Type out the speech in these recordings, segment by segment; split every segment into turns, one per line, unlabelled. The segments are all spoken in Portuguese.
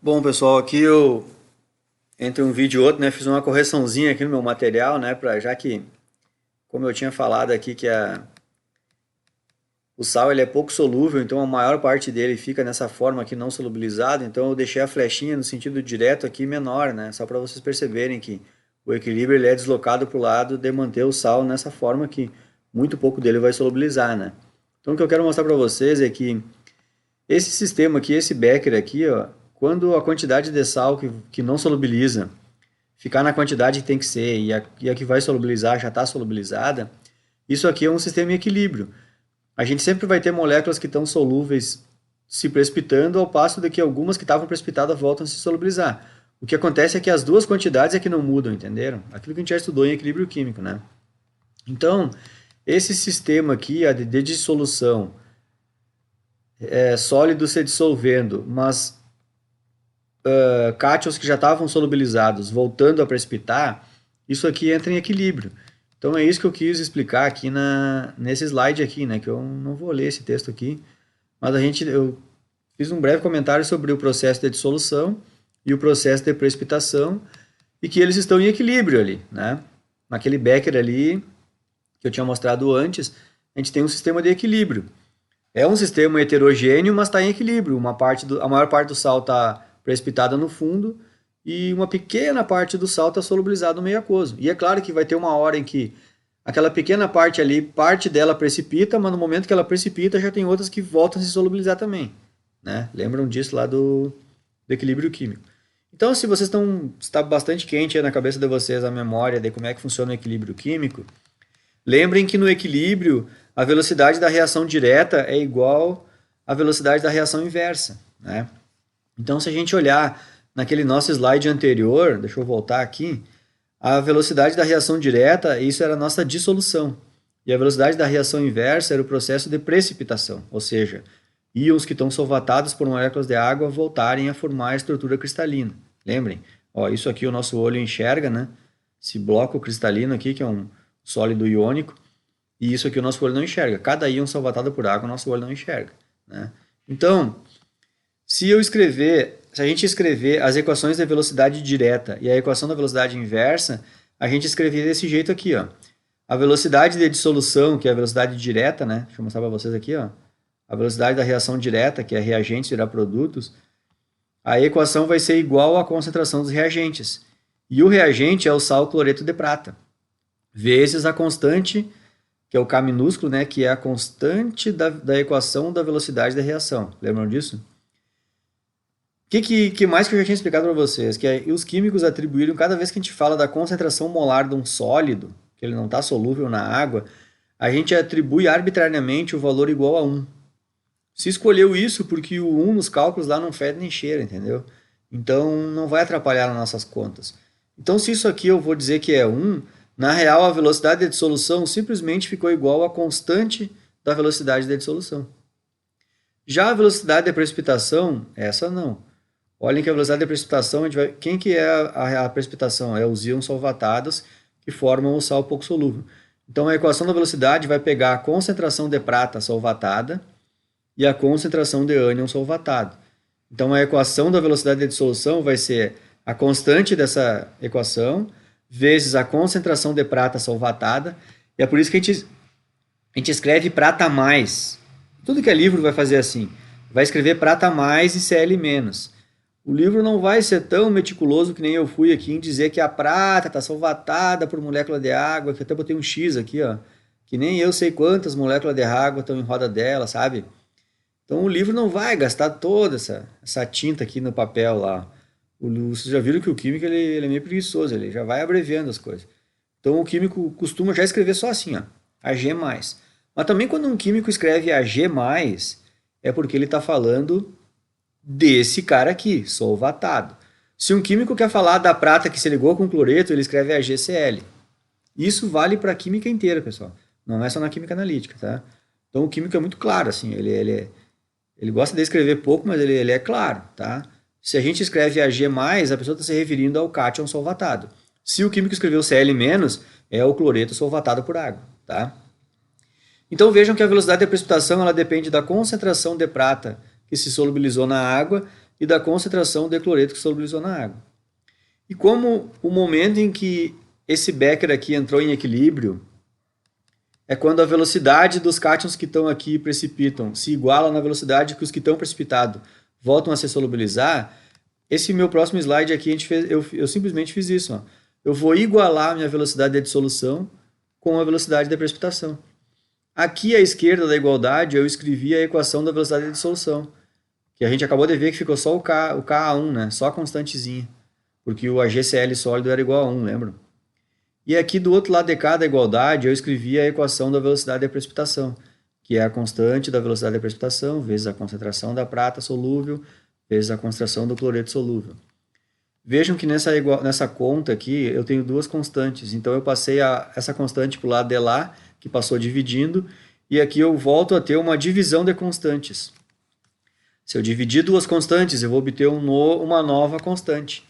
Bom, pessoal, aqui eu, entre um vídeo e outro, né, fiz uma correçãozinha aqui no meu material, né, já que, como eu tinha falado aqui, o sal ele é pouco solúvel, então a maior parte dele fica nessa forma aqui não solubilizado, então eu deixei a flechinha no sentido direto aqui menor, né, só para vocês perceberem que o equilíbrio ele é deslocado para o lado de manter o sal nessa forma que muito pouco dele vai solubilizar, né. Então o que eu quero mostrar para vocês é que esse sistema aqui, esse becker aqui, ó, quando a quantidade de sal que não solubiliza ficar na quantidade que tem que ser e a que vai solubilizar já está solubilizada, isso aqui é um sistema em equilíbrio. A gente sempre vai ter moléculas que estão solúveis se precipitando, ao passo de que algumas que estavam precipitadas voltam a se solubilizar. O que acontece é que as duas quantidades é que não mudam, entenderam? Aquilo que a gente já estudou em equilíbrio químico, né? Então, esse sistema aqui, de dissolução, sólido se dissolvendo, mas cátions que já estavam solubilizados voltando a precipitar, isso aqui entra em equilíbrio. Então é isso que eu quis explicar aqui nesse slide aqui, né? Que eu não vou ler esse texto aqui, mas eu fiz um breve comentário sobre o processo de dissolução e o processo de precipitação e que eles estão em equilíbrio ali, né? Naquele becker ali que eu tinha mostrado antes, a gente tem um sistema de equilíbrio. É um sistema heterogêneo, mas está em equilíbrio. A maior parte do sal está precipitada no fundo e uma pequena parte do sal está solubilizado no meio aquoso. E é claro que vai ter uma hora em que aquela pequena parte ali, parte dela precipita, mas no momento que ela precipita já tem outras que voltam a se solubilizar também. Né? Lembram disso lá do equilíbrio químico. Então, se vocês está bastante quente aí na cabeça de vocês a memória de como é que funciona o equilíbrio químico, lembrem que no equilíbrio a velocidade da reação direta é igual à velocidade da reação inversa, né? Então, se a gente olhar naquele nosso slide anterior, deixa eu voltar aqui, a velocidade da reação direta, isso era a nossa dissolução. E a velocidade da reação inversa era o processo de precipitação, ou seja, íons que estão solvatados por moléculas de água voltarem a formar a estrutura cristalina. Lembrem, ó, isso aqui o nosso olho enxerga, né? Esse bloco cristalino aqui, que é um sólido iônico, e isso aqui o nosso olho não enxerga. Cada íon solvatado por água, o nosso olho não enxerga. Né? Então, se a gente escrever as equações da velocidade direta e a equação da velocidade inversa, a gente escreveria desse jeito aqui, ó. A velocidade de dissolução, que é a velocidade direta, né? Deixa eu mostrar para vocês aqui, ó. A velocidade da reação direta, que é reagentes virar produtos, a equação vai ser igual à concentração dos reagentes. E o reagente é o sal cloreto de prata, vezes a constante, que é o K minúsculo, né? Que é a constante da equação da velocidade da reação. Lembram disso? Que mais que eu já tinha explicado para vocês? Os químicos atribuíram, cada vez que a gente fala da concentração molar de um sólido, que ele não está solúvel na água, a gente atribui arbitrariamente o valor igual a 1. Se escolheu isso porque o 1 nos cálculos lá não fede nem cheira, entendeu? Então não vai atrapalhar nas nossas contas. Então se isso aqui eu vou dizer que é 1, na real a velocidade de dissolução simplesmente ficou igual à constante da velocidade de dissolução. Já a velocidade de precipitação, essa não. Olhem que a velocidade de precipitação, quem que é a precipitação? É os íons solvatados que formam o sal pouco solúvel. Então a equação da velocidade vai pegar a concentração de prata solvatada e a concentração de ânion solvatado. Então a equação da velocidade de dissolução vai ser a constante dessa equação vezes a concentração de prata solvatada. E é por isso que a gente escreve prata mais. Tudo que é livro vai fazer assim. Vai escrever prata mais e Cl menos. O livro não vai ser tão meticuloso que nem eu fui aqui em dizer que a prata está solvatada por molécula de água, que até botei um X aqui, ó, que nem eu sei quantas moléculas de água estão em roda dela, sabe? Então o livro não vai gastar toda essa tinta aqui no papel lá. Vocês já viram que o químico ele é meio preguiçoso, ele já vai abreviando as coisas. Então o químico costuma já escrever só assim, ó, Ag+. Mas também quando um químico escreve Ag+, é porque ele está falando desse cara aqui, solvatado. Se um químico quer falar da prata que se ligou com cloreto, ele escreve AgCl. Isso vale para a química inteira, pessoal. Não é só na química analítica, tá? Então o químico é muito claro, assim, ele gosta de escrever pouco, mas ele é claro, tá? Se a gente escreve Ag+, a pessoa está se referindo ao cátion solvatado. Se o químico escreveu Cl-, é o cloreto solvatado por água, tá? Então vejam que a velocidade da precipitação ela depende da concentração de prata que se solubilizou na água e da concentração de cloreto que solubilizou na água. E como o momento em que esse Becker aqui entrou em equilíbrio é quando a velocidade dos cátions que estão aqui precipitam se iguala na velocidade que os que estão precipitados voltam a se solubilizar. Esse meu próximo slide aqui, eu simplesmente fiz isso. Ó. Eu vou igualar a minha velocidade de dissolução com a velocidade de precipitação. Aqui à esquerda da igualdade, eu escrevi a equação da velocidade de dissolução, que a gente acabou de ver que ficou só o Ka1, né? Só a constantezinha, porque o AgCl sólido era igual a 1, lembra? E aqui do outro lado de K da igualdade, eu escrevi a equação da velocidade de precipitação, que é a constante da velocidade de precipitação vezes a concentração da prata solúvel vezes a concentração do cloreto solúvel. Vejam que nessa conta aqui eu tenho duas constantes, então eu passei essa constante para o lado de lá, que passou dividindo, e aqui eu volto a ter uma divisão de constantes. Se eu dividir duas constantes, eu vou obter uma nova constante.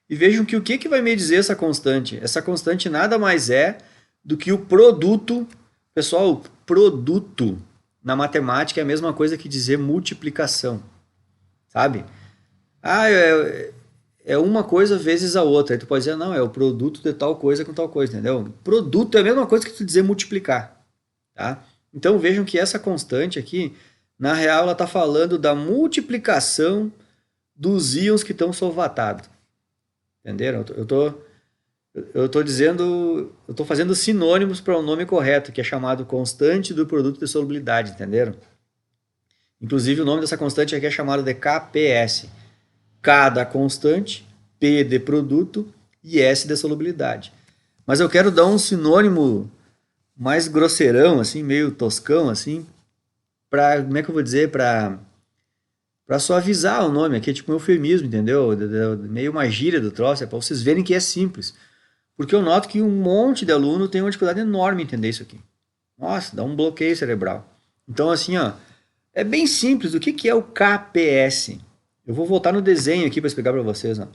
E vejam que o que vai me dizer essa constante? Essa constante nada mais é do que o produto. Pessoal, o produto na matemática é a mesma coisa que dizer multiplicação. Sabe? É uma coisa vezes a outra. Aí tu pode dizer, não, é o produto de tal coisa com tal coisa, entendeu? Produto é a mesma coisa que tu dizer multiplicar. Tá? Então vejam que essa constante aqui, na real, ela está falando da multiplicação dos íons que estão solvatados. Entenderam? Eu estou fazendo sinônimos para o nome correto, que é chamado constante do produto de solubilidade, entenderam? Inclusive o nome dessa constante aqui é chamado de KPS. K da constante, P de produto e S de solubilidade. Mas eu quero dar um sinônimo mais grosseirão, assim, meio toscão, assim, para, como é que eu vou dizer, para suavizar o nome aqui, é tipo um eufemismo, entendeu? Meio uma gíria do troço, é para vocês verem que é simples. Porque eu noto que um monte de aluno tem uma dificuldade enorme em entender isso aqui. Nossa, dá um bloqueio cerebral. Então, assim, ó, é bem simples. O que é o KPS? Eu vou voltar no desenho aqui para explicar para vocês. Ó.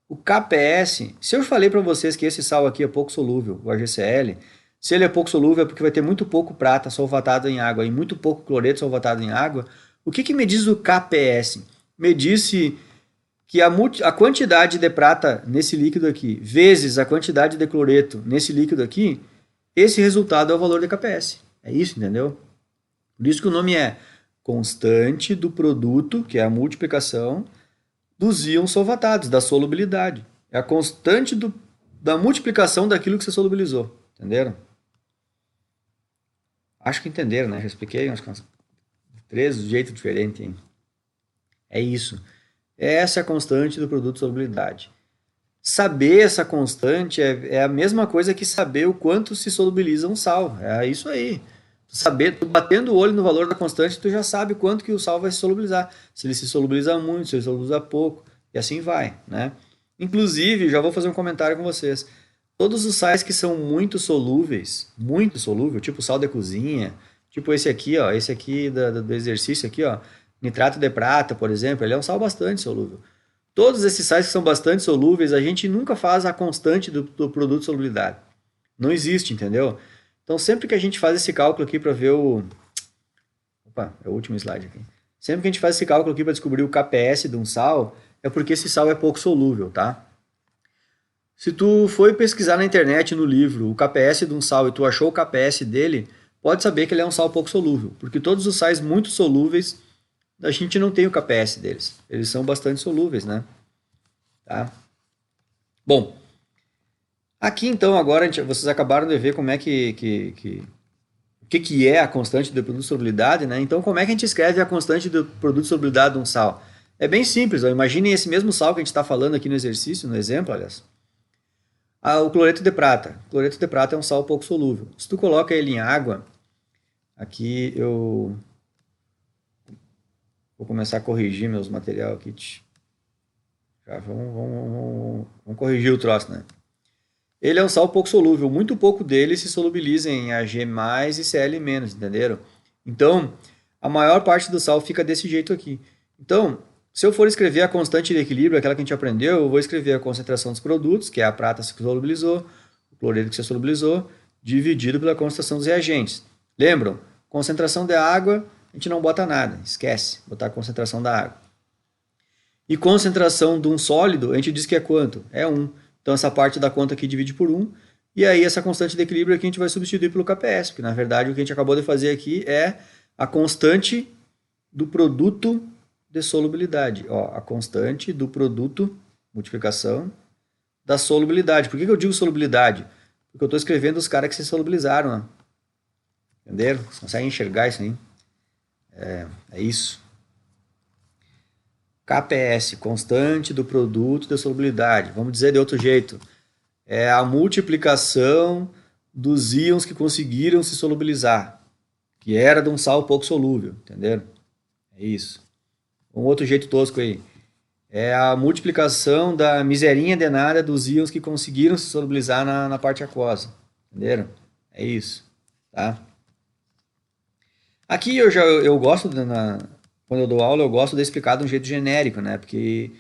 O KPS, se eu falei para vocês que esse sal aqui é pouco solúvel, o AgCl, se ele é pouco solúvel é porque vai ter muito pouco prata solvatado em água e muito pouco cloreto solvatado em água. O que me diz o KPS? Me disse que a quantidade de prata nesse líquido aqui, vezes a quantidade de cloreto nesse líquido aqui, esse resultado é o valor de KPS. É isso, entendeu? Por isso que o nome é constante do produto, que é a multiplicação, dos íons solvatados, da solubilidade. É a constante da multiplicação daquilo que você solubilizou. Entenderam? Acho que entenderam, né? Já expliquei, acho que umas 3 jeitos diferentes. Hein? É isso. Essa é a constante do produto de solubilidade. Saber essa constante é a mesma coisa que saber o quanto se solubiliza um sal. É isso aí. Tu batendo o olho no valor da constante, tu já sabe quanto que o sal vai se solubilizar. Se ele se solubiliza muito, se ele se solubiliza pouco, e assim vai, né? Inclusive, já vou fazer um comentário com vocês. Todos os sais que são muito solúveis, muito solúvel, tipo sal de cozinha, tipo esse aqui, ó, esse aqui do exercício aqui, ó, nitrato de prata, por exemplo, ele é um sal bastante solúvel. Todos esses sais que são bastante solúveis, a gente nunca faz a constante do produto de solubilidade. Não existe, entendeu? Então, sempre que a gente faz esse cálculo aqui para ver o... Opa, é o último slide aqui. Sempre que a gente faz esse cálculo aqui para descobrir o KPS de um sal, é porque esse sal é pouco solúvel, tá? Se tu foi pesquisar na internet, no livro, o KPS de um sal e tu achou o KPS dele, pode saber que ele é um sal pouco solúvel, porque todos os sais muito solúveis, a gente não tem o KPS deles. Eles são bastante solúveis, né? Tá? Bom, aqui então agora vocês acabaram de ver como é que é a constante do produto de solubilidade, né? Então como é que a gente escreve a constante do produto de solubilidade de um sal? É bem simples, ó. Imaginem esse mesmo sal que a gente está falando aqui no exercício, no exemplo, aliás. O cloreto de prata. O cloreto de prata é um sal pouco solúvel. Se tu coloca ele em água, aqui eu vou começar a corrigir meus material aqui. Já vamos corrigir o troço, né? Ele é um sal pouco solúvel. Muito pouco dele se solubiliza em Ag+, e Cl-, entenderam? Então, a maior parte do sal fica desse jeito aqui. Então, se eu for escrever a constante de equilíbrio, aquela que a gente aprendeu, eu vou escrever a concentração dos produtos, que é a prata que se solubilizou, o cloreto que se solubilizou, dividido pela concentração dos reagentes. Lembram? Concentração de água, a gente não bota nada, esquece, botar a concentração da água. E concentração de um sólido, a gente diz que é quanto? É 1. Então essa parte da conta aqui divide por 1. E aí essa constante de equilíbrio aqui a gente vai substituir pelo KPS, porque na verdade o que a gente acabou de fazer aqui é a constante do produto de solubilidade. Ó, a constante do produto, multiplicação, da solubilidade. Por que eu digo solubilidade? Porque eu estou escrevendo os caras que se solubilizaram. Ó. Entenderam? Vocês conseguem enxergar isso aí? É isso. KPS, constante do produto de solubilidade. Vamos dizer de outro jeito. É a multiplicação dos íons que conseguiram se solubilizar, que era de um sal pouco solúvel, entenderam? É isso. Um outro jeito tosco aí. É a multiplicação da miserinha denada dos íons que conseguiram se solubilizar na parte aquosa, entenderam? É isso, tá? Aqui eu gosto, quando eu dou aula, eu gosto de explicar de um jeito genérico, né? Porque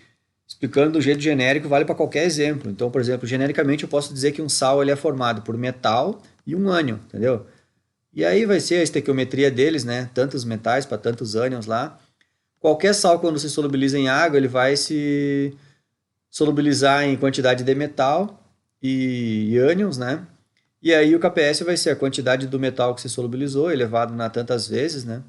explicando do jeito genérico vale para qualquer exemplo. Então, por exemplo, genericamente eu posso dizer que um sal ele é formado por metal e um ânion, entendeu? E aí vai ser a estequiometria deles, né? Tantos metais para tantos ânions lá. Qualquer sal, quando se solubiliza em água, ele vai se solubilizar em quantidade de metal e ânions, né? E aí o KPS vai ser a quantidade do metal que se solubilizou, elevado a tantas vezes, né?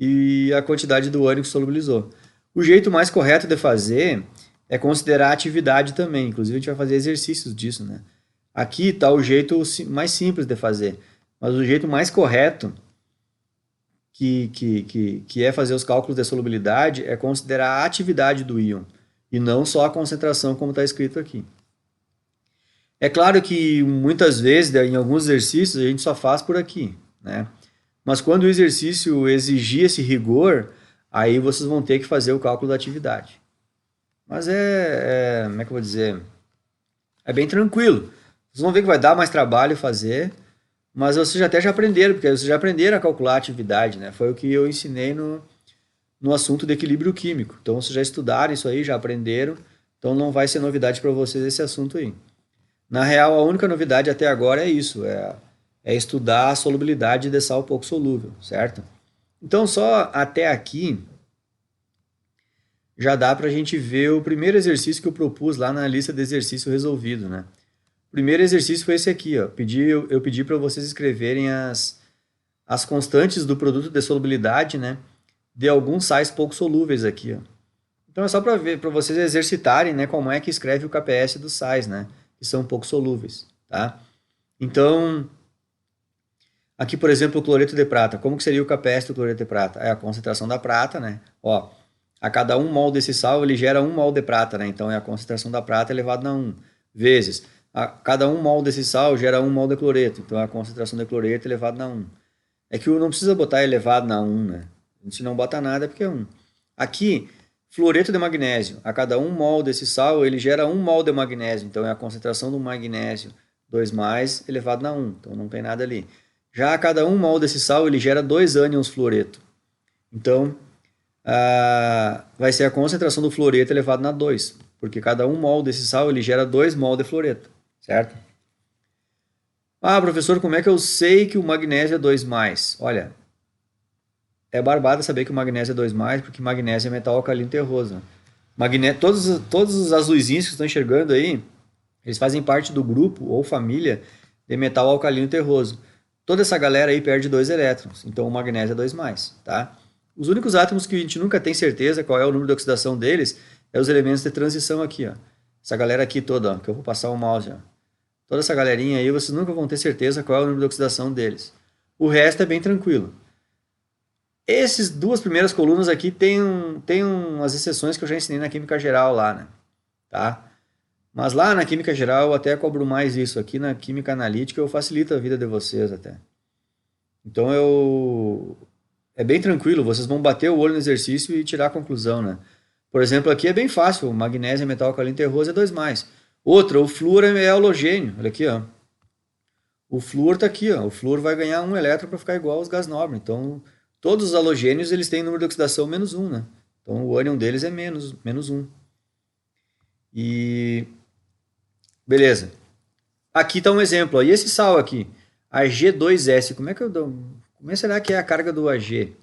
E a quantidade do ânion que se solubilizou. O jeito mais correto de fazer é considerar a atividade também. Inclusive, a gente vai fazer exercícios disso, né? Aqui está o jeito mais simples de fazer. Mas o jeito mais correto, que é fazer os cálculos de solubilidade, é considerar a atividade do íon. E não só a concentração, como está escrito aqui. É claro que muitas vezes, em alguns exercícios, a gente só faz por aqui, né? Mas quando o exercício exigir esse rigor, aí vocês vão ter que fazer o cálculo da atividade. Mas como é que eu vou dizer? É bem tranquilo. Vocês vão ver que vai dar mais trabalho fazer, mas vocês até já aprenderam, porque vocês já aprenderam a calcular a atividade, né? Foi o que eu ensinei no assunto de equilíbrio químico. Então vocês já estudaram isso aí, já aprenderam, então não vai ser novidade para vocês esse assunto aí. Na real, a única novidade até agora é isso, é estudar a solubilidade de sal pouco solúvel, certo? Então, só até aqui já dá para a gente ver o primeiro exercício que eu propus lá na lista de exercício resolvido, né? O primeiro exercício foi esse aqui, ó. Eu pedi para vocês escreverem as constantes do produto de solubilidade, né? De alguns sais pouco solúveis aqui, ó. Então é só para vocês exercitarem, né? Como é que escreve o KPS dos sais, né? Que são pouco solúveis, tá? Então, aqui, por exemplo, o cloreto de prata. Como que seria o KPS do cloreto de prata? É a concentração da prata, né? Ó, a cada 1 mol desse sal, ele gera 1 mol de prata, né? Então, é a concentração da prata elevado a 1 vezes. A cada 1 mol desse sal gera 1 mol de cloreto. Então, é a concentração de cloreto elevado a 1. É que não precisa botar elevado a 1, né? Se não bota nada, é porque é 1. Aqui, fluoreto de magnésio. A cada 1 mol desse sal, ele gera 1 mol de magnésio. Então, é a concentração do magnésio 2+, elevado a 1. Então, não tem nada ali. Já a cada 1 mol desse sal, ele gera 2 ânions fluoreto. Então, vai ser a concentração do fluoreto elevado a 2. Porque cada 1 mol desse sal, ele gera 2 mol de fluoreto. Certo? Ah, professor, como é que eu sei que o magnésio é 2+? Olha, é barbada saber que o magnésio é 2+, porque magnésio é metal alcalino terroso. Todos os azuizinhos que estão enxergando aí, eles fazem parte do grupo ou família de metal alcalino terroso. Toda essa galera aí perde 2 elétrons, então o magnésio é 2+, tá? Os únicos átomos que a gente nunca tem certeza qual é o número de oxidação deles é os elementos de transição aqui, ó. Essa galera aqui toda, ó, que eu vou passar o mouse, ó. Toda essa galerinha aí, vocês nunca vão ter certeza qual é o número de oxidação deles. O resto é bem tranquilo. Essas duas primeiras colunas aqui tem umas exceções que eu já ensinei na Química Geral lá, né? Tá? Mas lá na Química Geral eu até cobro mais isso. Aqui na Química Analítica eu facilito a vida de vocês até. Então é bem tranquilo, vocês vão bater o olho no exercício e tirar a conclusão, né? Por exemplo, aqui é bem fácil, o magnésio é metal alcalino terroso é 2+. Outra, o flúor é halogênio, olha aqui, ó. O flúor tá aqui, ó. O flúor vai ganhar 1 elétron para ficar igual aos gás nobres. Então, todos os halogênios eles têm número de oxidação -1, né? Então, o ânion deles é menos 1. E beleza. Aqui está um exemplo, ó. E esse sal aqui, Ag2S, como será que é a carga do Ag?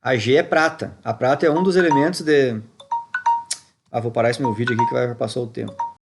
Ag é prata. A prata é um dos elementos Ah, vou parar esse meu vídeo aqui que vai passar o tempo.